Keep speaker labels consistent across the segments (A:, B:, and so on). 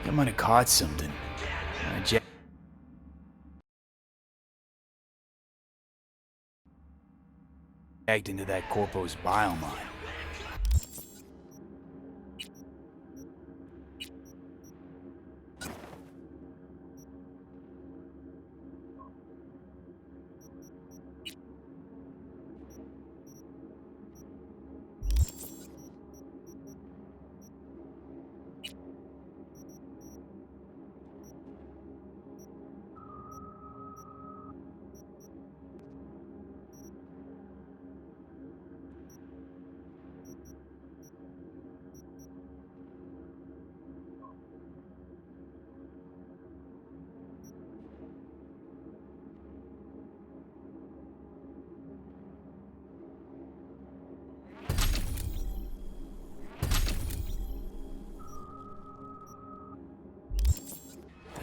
A: I might have caught something. I jagged into that corpo's bile mine.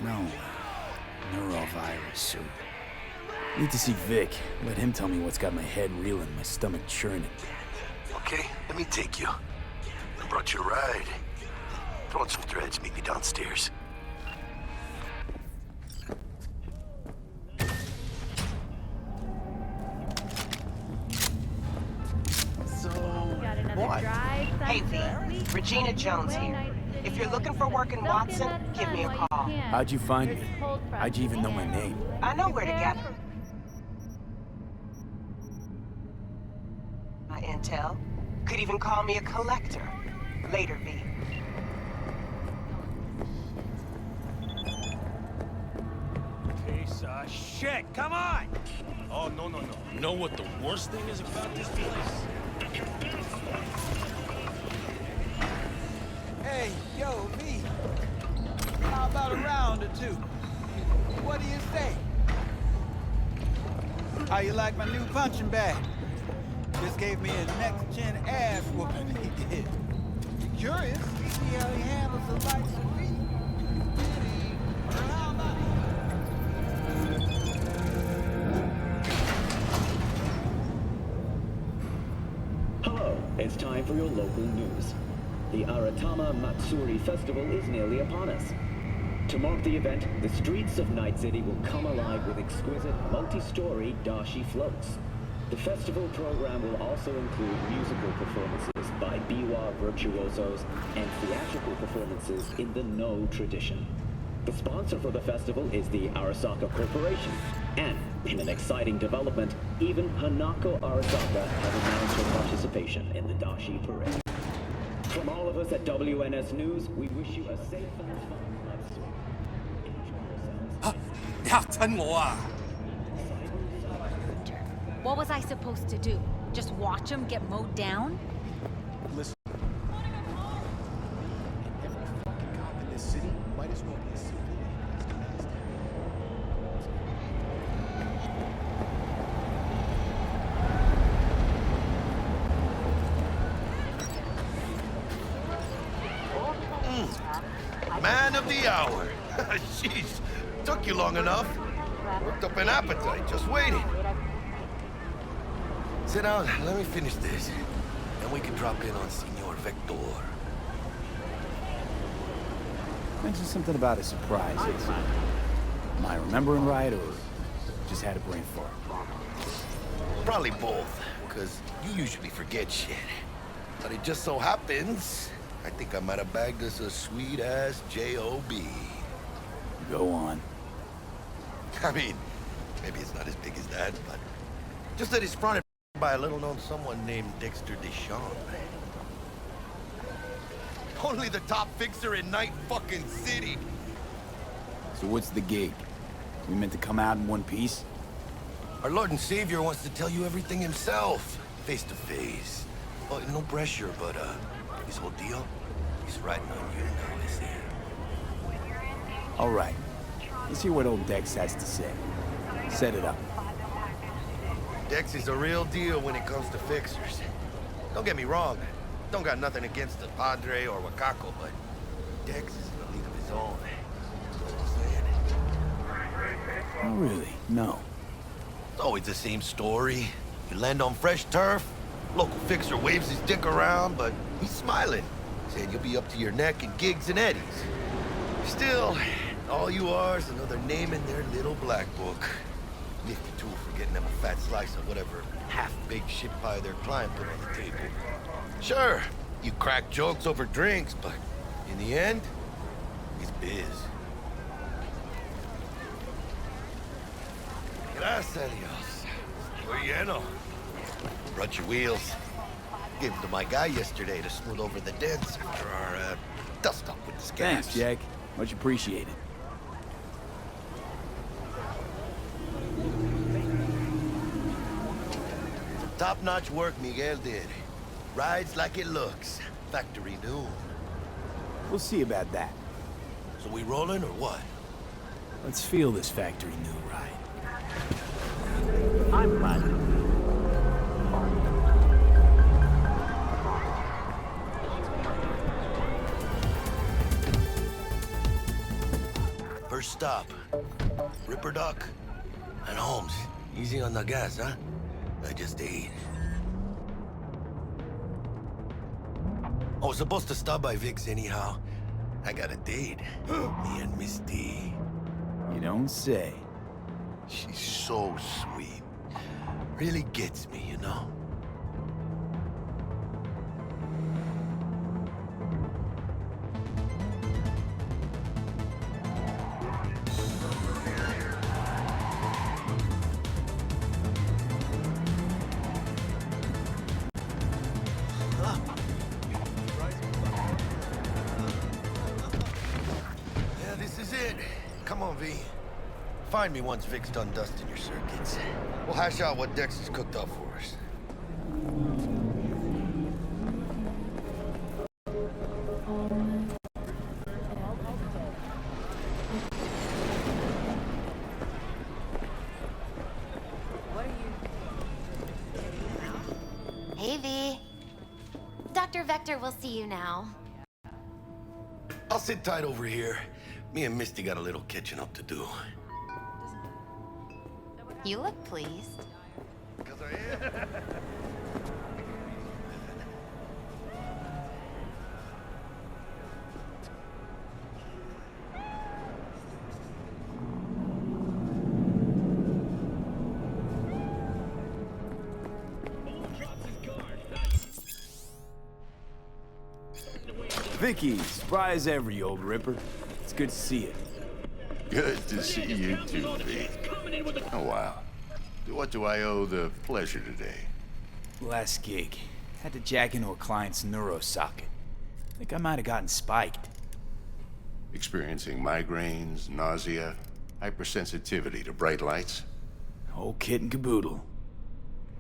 A: No. Neurovirus suit. Need to see Vic. Let him tell me what's got my head reeling, my stomach churning.
B: Okay, let me take you. I brought you a ride. Throw on some threads, meet me downstairs.
C: What?
D: Hey, V. Regina Jones here. If you're looking for work in Watson, give me a call.
A: How'd you find me? How'd you even know my name?
D: I know where to get my intel. Could even call me a collector. Later, V.
E: Piece of shit, come on! Oh, no. You know what the worst thing is about this place?
C: Hey, yo, me. How about a round or two? What do you say? How you like my new punching bag? Just gave me a next-gen ass whooping, he did. You curious? See how he handles the likes of me? Or how about
F: Hello, it's time for your local news. The Aratama Matsuri Festival is nearly upon us. To mark the event, the streets of Night City will come alive with exquisite, multi-story dashi floats. The festival program will also include musical performances by biwa virtuosos and theatrical performances in the No tradition. The sponsor for the festival is the Arasaka Corporation, and in an exciting development, even Hanako Arasaka has announced her participation in the dashi parade. From all of us at WNS News, we wish you a safe and fun Matsuri. Enjoy yourselves.
G: What was I supposed to do? Just watch him get mowed down?
H: Listen. Every fucking cop in this city might as well be a civilian.
B: Man of the hour. Jeez, took you long enough. Worked up an appetite, just waiting. Sit down, let me finish this. Then we can drop in on Senor Vector.
A: Mentioned something about a surprise. Am I remembering right, or just had a brain fart?
B: Probably both, because you usually forget shit. But it just so happens, I think I might have bagged us a sweet-ass J.O.B.
A: Go on.
B: I mean, maybe it's not as big as that, but just that it's fronted by a little-known someone named Dexter Deschamps. Only the top fixer in Night fucking City.
A: So what's the gig? We meant to come out in one piece?
B: Our Lord and Savior wants to tell you everything himself, face to face. Oh, no pressure, but his whole deal, he's riding on you now, is he?
A: All right. Let's hear what old Dex has to say. Set it up.
B: Dex is a real deal when it comes to fixers. Don't get me wrong. Don't got nothing against the Padre or Wakako, but Dex is in a league of his own. You know what I'm saying?
A: Oh, really? No.
B: It's always the same story. You land on fresh turf, local fixer waves his dick around, but he's smiling. Saying you'll be up to your neck in gigs and eddies. Still, all you are is another name in their little black book. Nifty tool for getting them a fat slice of whatever half-baked shit pie their client put on the table. Sure, you crack jokes over drinks, but in the end, it's biz. Gracias, Dios. Muy lleno. Brought your wheels. Gave them to my guy yesterday to smooth over the dents after our dust-up with the scabs.
A: Thanks, Jack. Much appreciated.
B: Top-notch work Miguel did. Rides like it looks. Factory new.
A: We'll see about that.
B: So we rolling or what?
A: Let's feel this factory new ride.
F: I'm ready.
B: First stop. Ripper Duck. And Holmes. Easy on the gas, huh? I just ate. I was supposed to stop by Vic's anyhow. I got a date. Me and Misty.
A: You don't say.
B: She's so sweet. Really gets me, you know? Yeah, this is it. Come on, V. Find me once Vic's done dusting your circuits. We'll hash out what Dex has cooked up for us.
I: Hey, V. Dr. Vector will see you now.
B: I'll sit tight over here. Me and Misty got a little catching up to do.
I: You look pleased.
B: Because I am.
A: Vicky, surprise every old ripper. It's good to see you.
J: Good to see you too, V. Oh, wow. What do I owe the pleasure today?
A: Last gig. Had to jack into a client's neuro socket. Think I might have gotten spiked.
J: Experiencing migraines, nausea, hypersensitivity to bright lights?
A: Whole kit and caboodle.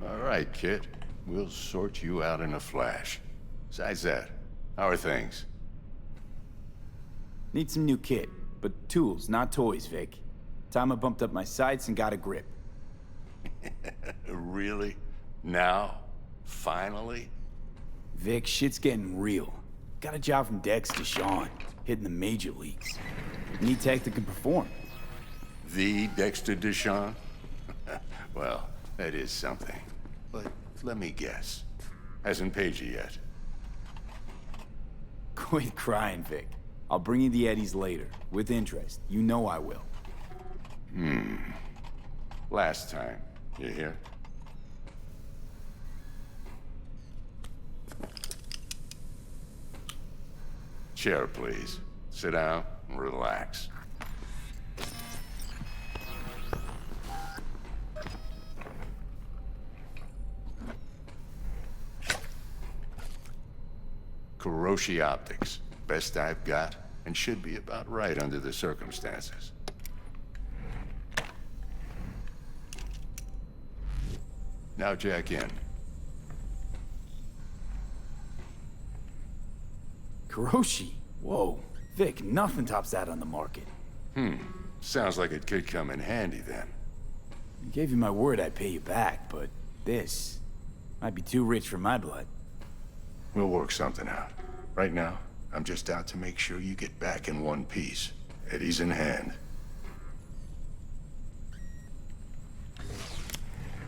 J: All right, kid. We'll sort you out in a flash. Besides that, how are things?
A: Need some new kit, but tools, not toys, Vic. Time I bumped up my sights and got a grip.
J: Really? Now? Finally?
A: Vic, shit's getting real. Got a job from Dex to Sean, hitting the major leagues. Need tech that can perform.
J: The Dexter Deshawn? Well, that is something. But let me guess. Hasn't paid you yet.
A: Quit crying, Vic. I'll bring you the eddies later, with interest. You know I will.
J: Last time. You hear? Chair, please. Sit down and relax. Kuroshi Optics. Best I've got, and should be about right under the circumstances. Now jack in.
A: Kuroshi? Whoa. Vic, nothing tops that on the market.
J: Sounds like it could come in handy then.
A: I gave you my word I'd pay you back, but this might be too rich for my blood.
J: We'll work something out. Right now, I'm just out to make sure you get back in one piece. Eddie's in hand.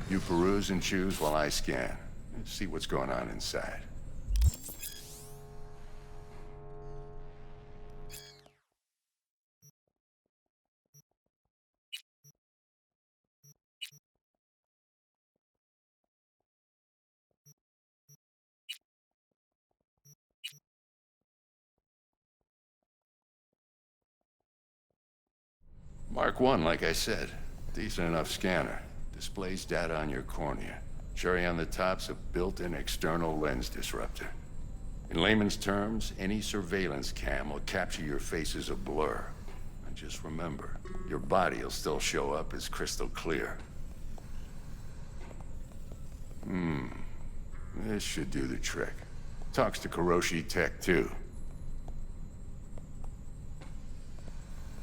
J: You peruse and choose while I scan. See what's going on inside. Mark 1, like I said. Decent enough scanner. Displays data on your cornea. Cherry on the top's a built-in external lens disruptor. In layman's terms, any surveillance cam will capture your face as a blur. And just remember, your body will still show up as crystal clear. This should do the trick. Talks to Kuroshi Tech, too.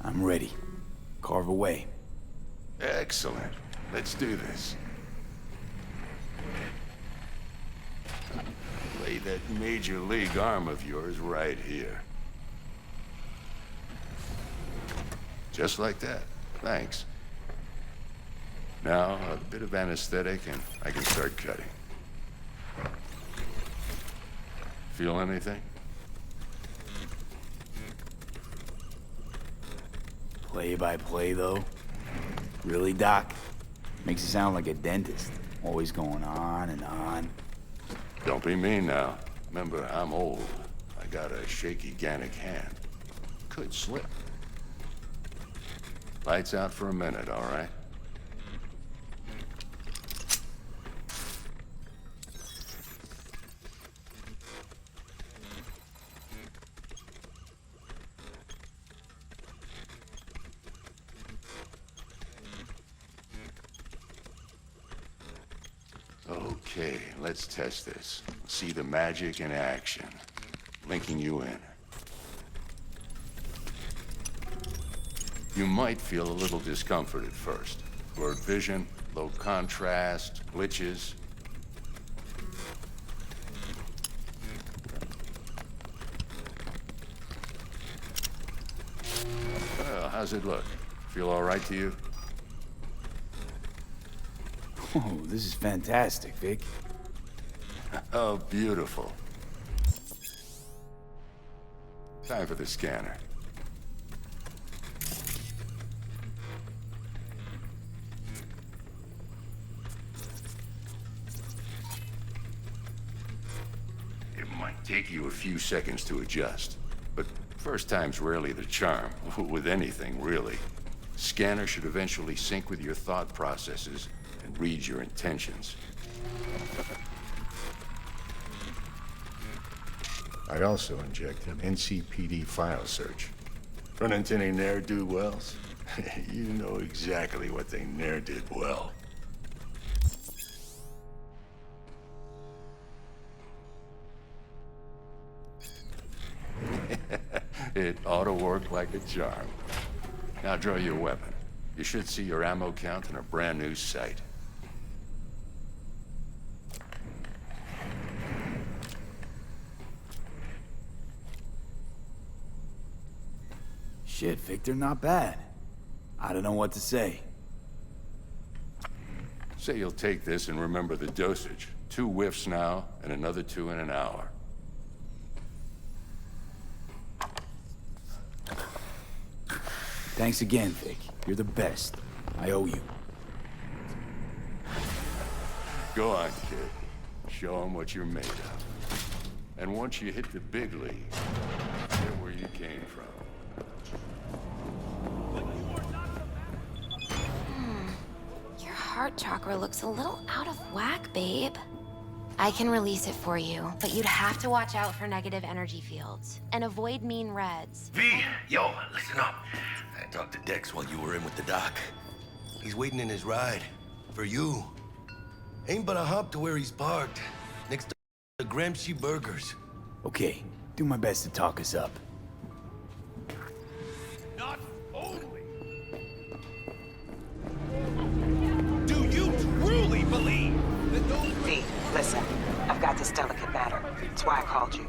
A: I'm ready. Carve away.
J: Excellent. Let's do this. Lay that major league arm of yours right here. Just like that. Thanks. Now, a bit of anesthetic and I can start cutting. Feel anything?
A: Play by play, though? Really, Doc? Makes you sound like a dentist. Always going on and on.
J: Don't be mean now. Remember, I'm old. I got a shaky Gannic hand. Could slip. Lights out for a minute, all right? Okay, let's test this. See the magic in action. Linking you in. You might feel a little discomfort at first. Blurred vision, low contrast, glitches. Well, how's it look? Feel all right to you?
A: Oh, this is fantastic, Vic.
J: Oh, beautiful. Time for the scanner. It might take you a few seconds to adjust, but first time's rarely the charm, with anything, really. Scanner should eventually sync with your thought processes and read your intentions. I'd also inject an NCPD file search. Run into any ne'er-do-wells? You know exactly what they ne'er did well. It ought to work like a charm. Now draw your weapon. You should see your ammo count in a brand new sight.
A: Shit, Victor, not bad. I don't know what to say.
J: Say you'll take this and remember the dosage. 2 whiffs now, and another 2 in an hour.
A: Thanks again, Vic. You're the best. I owe you.
J: Go on, kid. Show them what you're made of. And once you hit the big league, get where you came from.
I: Your heart chakra looks a little out of whack, babe. I can release it for you, but you'd have to watch out for negative energy fields and avoid mean reds.
B: V, yo, listen up. I talked to Dex while you were in with the doc. He's waiting in his ride. For you. Ain't but a hop to where he's parked. Next to the Gramsci Burgers.
A: Okay, do my best to talk us up.
E: Not only do you truly believe that those...
D: V, listen. I've got this delicate matter. That's why I called you.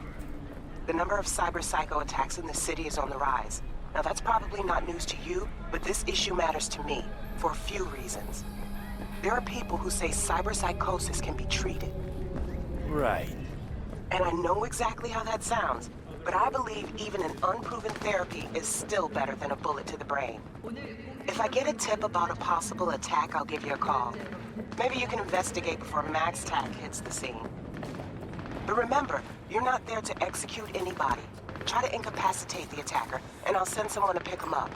D: The number of cyber psycho attacks in the city is on the rise. Now that's probably not news to you, but this issue matters to me for a few reasons. There are people who say cyberpsychosis can be treated.
A: Right.
D: And I know exactly how that sounds, but I believe even an unproven therapy is still better than a bullet to the brain. If I get a tip about a possible attack, I'll give you a call. Maybe you can investigate before Max Tac hits the scene. But remember, you're not there to execute anybody. Try to incapacitate the attacker, and I'll send someone to pick him up.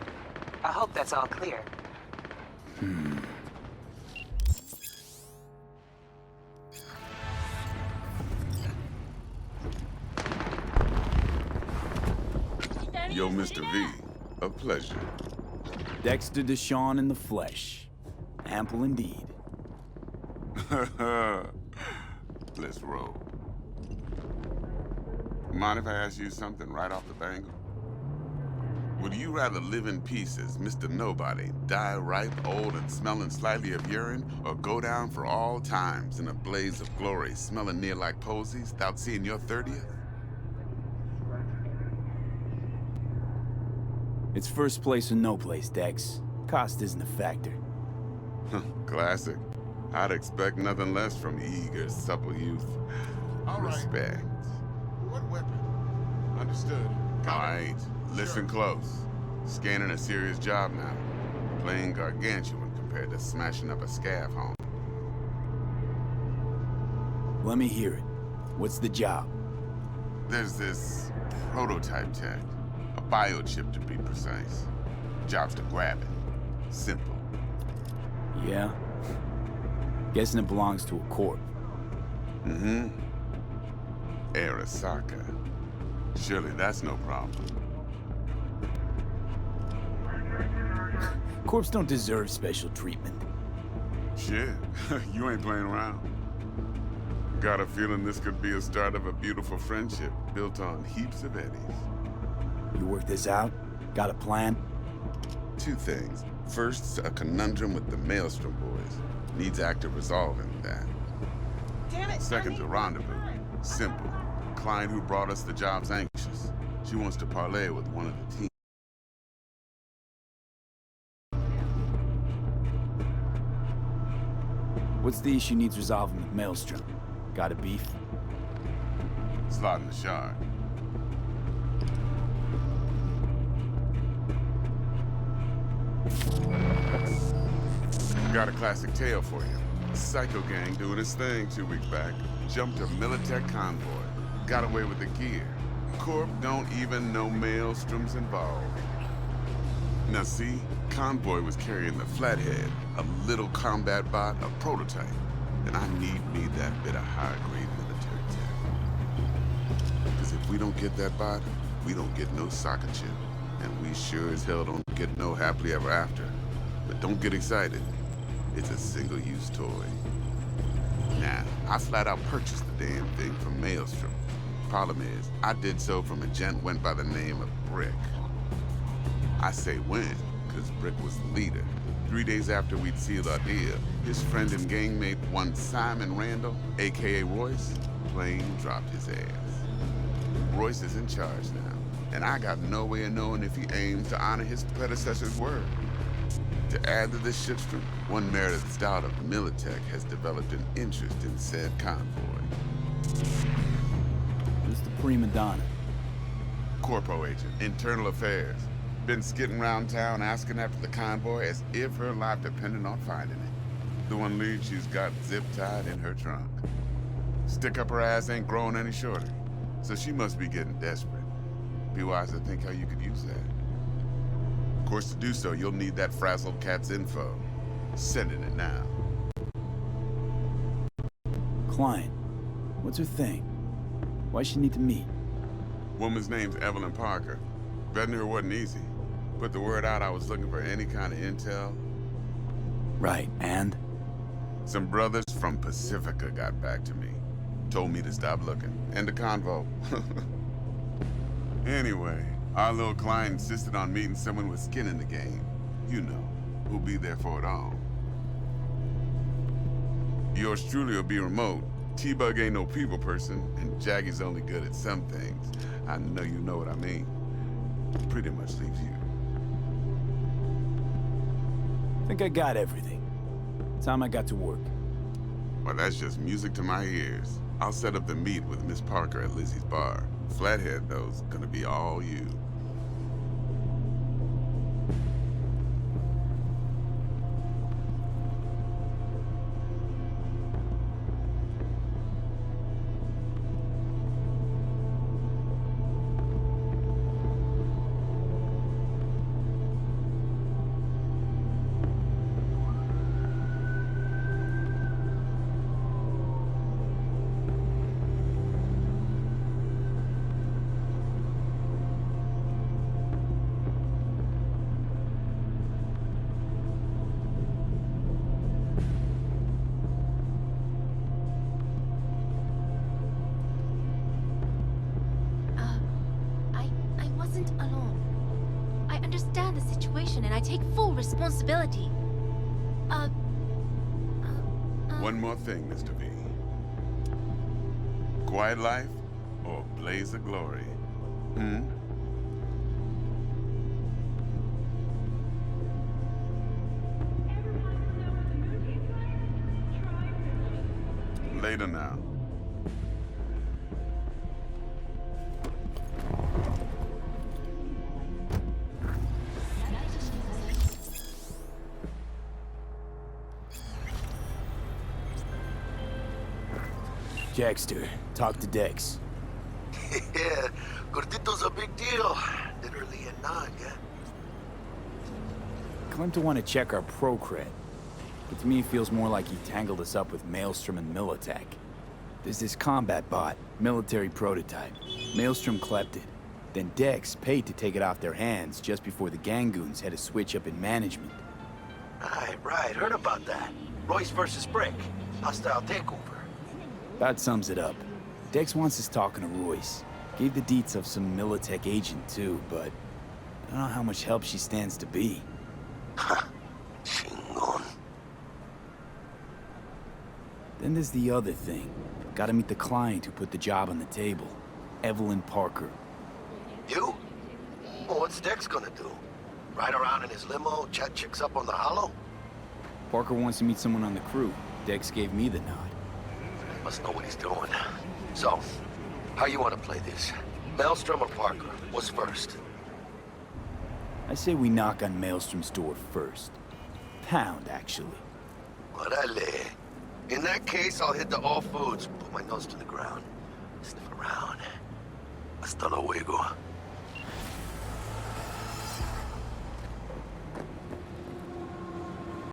D: I hope that's all clear.
K: Yo, Mr. V, a pleasure.
A: Dexter Deshawn in the flesh. Ample indeed.
K: Let's roll. Mind if I ask you something right off the bangle? Would you rather live in peace as Mr. Nobody, die ripe, old, and smelling slightly of urine, or go down for all times in a blaze of glory, smelling near like posies, without seeing your 30th?
A: It's first place or no place, Dex. Cost isn't a factor.
K: Classic. I'd expect nothing less from eager, supple youth.
H: All right.
K: Respect.
H: What weapon? Understood.
K: All right, listen close. Scanning a serious job now. Playing gargantuan compared to smashing up a scav home.
A: Let me hear it. What's the job?
K: There's this prototype tech. A biochip to be precise. Job's to grab it. Simple.
A: Yeah? Guessing it belongs to a corp.
K: Mm-hmm. Arasaka. Surely that's no problem.
A: Corps don't deserve special treatment.
K: Shit, you ain't playing around. Got a feeling this could be a start of a beautiful friendship built on heaps of eddies.
A: You work this out? Got a plan?
K: Two things. First, a conundrum with the Maelstrom boys. Needs active resolving that.
D: Damn it!
K: Second's a rendezvous. Simple. Client who brought us the job's anxious. She wants to parlay with one of the team.
A: What's the issue needs resolving with Maelstrom? Got a beef?
K: Slot in the shard. Got a classic tale for you. Psycho gang doing its thing 2 weeks back. Jumped a Militech convoy. Got away with the gear. Corp don't even know Maelstrom's involved. Now see, convoy was carrying the Flathead, a little combat bot, a prototype. And I need me that bit of high-grade military tech. Because if we don't get that bot, we don't get no soccer chip. And we sure as hell don't get no happily ever after. But don't get excited. It's a single-use toy. Now, I flat out purchased the damn thing from Maelstrom. Problem is, I did so from a gent went by the name of Brick. I say when, because Brick was the leader. 3 days after we'd sealed our deal, his friend and gangmate, one Simon Randall, aka Royce, plain dropped his ass. Royce is in charge now, and I got no way of knowing if he aims to honor his predecessor's word. To add to this shitstorm, one Meredith Stout of Militech has developed an interest in said convoy.
A: Who's the prima donna?
K: Corpo agent, internal affairs. Been skidding around town asking after the convoy as if her life depended on finding it. The one lead she's got zip-tied in her trunk. Stick up her ass ain't growing any shorter, so she must be getting desperate. Be wise to think how you could use that. Of course, to do so, you'll need that frazzled cat's info. Sending it now.
A: Client. What's her thing? Why she need to meet?
K: Woman's name's Evelyn Parker. Vetting her wasn't easy. Put the word out I was looking for any kind of intel.
A: Right, and?
K: Some brothers from Pacifica got back to me. Told me to stop looking. End the convo. Anyway, our little client insisted on meeting someone with skin in the game. You know, who'll be there for it all. Yours truly will be remote. T-Bug ain't no people person, and Jaggy's only good at some things. I know you know what I mean. Pretty much leaves you.
A: Think I got everything. Time I got to work.
K: Well, that's just music to my ears. I'll set up the meet with Miss Parker at Lizzie's bar. Flathead, though's gonna be all you.
I: wasn't alone. I understand the situation and I take full responsibility.
K: One more thing, Mr. V. Quiet life or blaze of glory? Hmm? Later now.
A: Jackster, talk to Dex.
B: Yeah, Gordito's a big deal. Literally a nod, yeah?
A: Claimed to want to check our pro-cred. But to me, it feels more like he tangled us up with Maelstrom and Militech. There's this combat bot, military prototype. Maelstrom clept it. Then Dex paid to take it off their hands just before the Gangoons had a switch up in management.
B: Right. Heard about that. Royce versus Brick. Hostile takeover.
A: That sums it up. Dex wants us talking to Royce. Gave the deets of some Militech agent too, but I don't know how much help she stands to be.
B: Chingon.
A: Then there's the other thing. Gotta meet the client who put the job on the table. Evelyn Parker.
B: You? Well, what's Dex gonna do? Ride around in his limo, chat chicks up on the hollow?
A: Parker wants to meet someone on the crew. Dex gave me the nod.
B: Must know what he's doing. So, how you want to play this? Maelstrom or Parker? What's first?
A: I say we knock on Maelstrom's door first. Pound, actually.
B: Orale. In that case, I'll hit the all foods, put my nose to the ground, sniff around. Hasta luego.